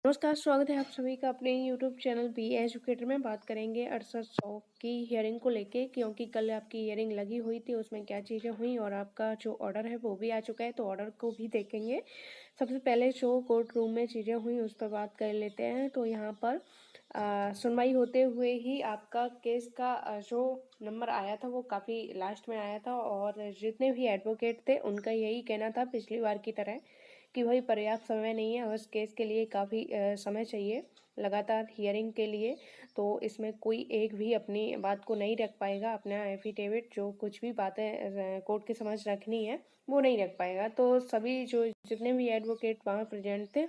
नमस्कार, स्वागत है आप सभी का अपने यूट्यूब चैनल बी एजुकेटर में। बात करेंगे 6800 की हियरिंग को लेके, क्योंकि कल आपकी हियरिंग लगी हुई थी, उसमें क्या चीज़ें हुई और आपका जो ऑर्डर है वो भी आ चुका है, तो ऑर्डर को भी देखेंगे। सबसे पहले जो कोर्ट रूम में चीज़ें हुई उस पर बात कर लेते हैं। तो यहाँ पर सुनवाई होते हुए ही आपका केस का जो नंबर आया था वो काफ़ी लास्ट में आया था, और जितने भी एडवोकेट थे उनका यही कहना था पिछली बार की तरह कि भाई पर्याप्त समय नहीं है, उस केस के लिए काफ़ी समय चाहिए लगातार हियरिंग के लिए। तो इसमें कोई एक भी अपनी बात को नहीं रख पाएगा, अपना एफिडेविट जो कुछ भी बातें कोर्ट के समझ रखनी है वो नहीं रख पाएगा। तो सभी जो जितने भी एडवोकेट वहाँ प्रेजेंट थे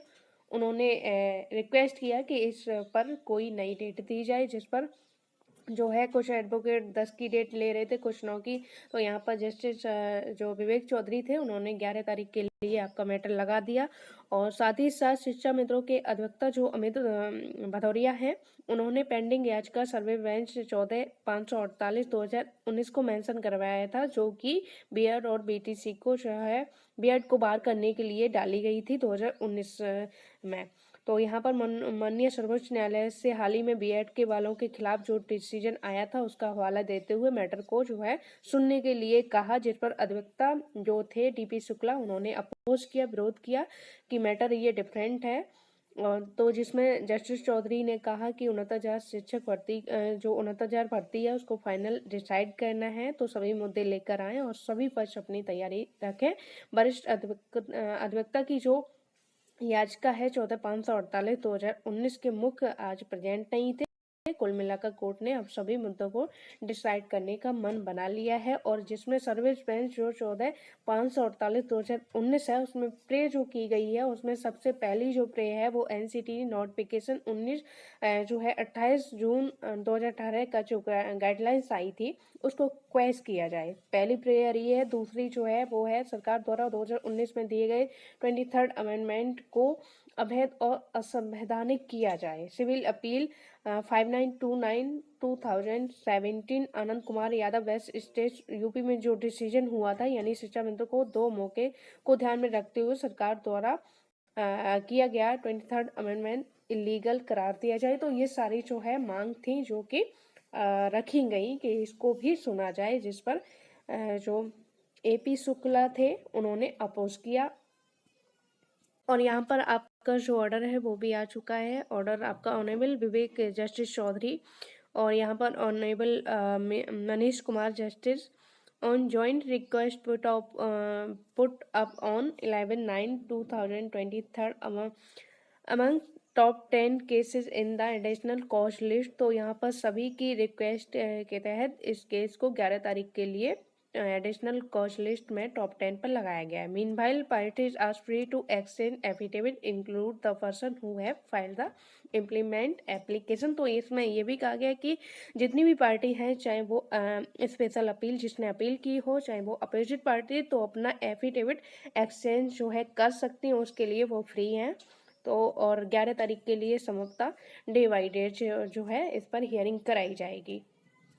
उन्होंने रिक्वेस्ट किया कि इस पर कोई नई डेट दी जाए, जिस पर जो है कुछ एडवोकेट 10 की डेट ले रहे थे, कुछ 9 की। तो यहाँ पर जस्टिस जो विवेक चौधरी थे उन्होंने 11 तारीख के लिए आपका मैटर लगा दिया। और साथ ही साथ शिक्षा मित्रों के अधिवक्ता जो अमित भदौरिया हैं उन्होंने पेंडिंग याचिका सर्वे बेंच 14/548/2019 को मेंशन करवाया था, जो कि बीएड और बीटीसी को जो है बीएड को बाहर करने के लिए डाली गई थी 2019 में। तो यहाँ पर माननीय सर्वोच्च न्यायालय से हाल ही में बीएड के वालों के खिलाफ जो डिसीजन आया था उसका हवाला देते हुए मैटर को जो है सुनने के लिए कहा, जिस पर अधिवक्ता जो थे डीपी शुक्ला उन्होंने अपोज किया, विरोध किया कि मैटर ये डिफरेंट है। और तो जिसमें जस्टिस चौधरी ने कहा कि 69,000 शिक्षक भर्ती जो 69,000 भर्ती है उसको फाइनल डिसाइड करना है, तो सभी मुद्दे लेकर आए और सभी पक्ष अपनी तैयारी रखें। वरिष्ठ अधिवक्ता की जो याचिका है 14/548/2019 के मुख्य आज प्रेजेंट नहीं थे। कुल मिलाकर कोर्ट ने अब सभी मुद्दों को डिसाइड करने का मन बना लिया है, और जिसमें सर्विस बेंच जो 14/548/2019 है उसमें प्रे जो की गई है उसमें सबसे पहली जो प्रे है वो एनसीटी नोटिफिकेशन 19 जो है 28 जून 2018 का जो गाइडलाइंस आई थी उसको क्वेश किया जाए। पहली प्रेयर ये है। दूसरी जो है वो है सरकार द्वारा 2019 में दिए गए 23rd अमेंडमेंट को अवैध और असंवैधानिक किया जाए। Civil appeal 5929/2017 Anand Kumar Yadav west state UP में जो डिसीजन हुआ था, यानी शिक्षा मंत्री को 2 मौके को ध्यान में रखते हुए सरकार द्वारा किया गया 23rd अमेंडमेंट इलीगल करार दिया जाए। तो ये सारी जो है मांग थी जो कि रखी गई कि इसको भी सुना जाए, जिस पर जो एपी शुक्ला थे उन्होंने अपोज किया। और यहाँ पर आपका जो ऑर्डर है वो भी आ चुका है। ऑर्डर आपका ऑनरेबल विवेक जस्टिस चौधरी और यहाँ पर honourable Manish Kumar justice on joint request put up on 11/9/2023 among top 10 cases in the additional cause list. तो यहाँ पर सभी की रिक्वेस्ट के तहत इस केस को 11 तारीख के लिए एडिशनल कॉज लिस्ट में टॉप 10 पर लगाया गया है। Meanwhile parties are free to exchange affidavit include the person who have filed the implement application. तो इसमें यह भी कहा गया कि जितनी भी पार्टी है, चाहे वो स्पेशल अपील जिसने अपील की हो, चाहे वो अपोजिट पार्टी, तो अपना एफिडेविट एक्सचेंज जो है कर सकती हैं, उसके लिए वो फ्री हैं। तो और 11 तारीख के लिए संभवतः डे बाई डे जो है इस पर हियरिंग कराई जाएगी।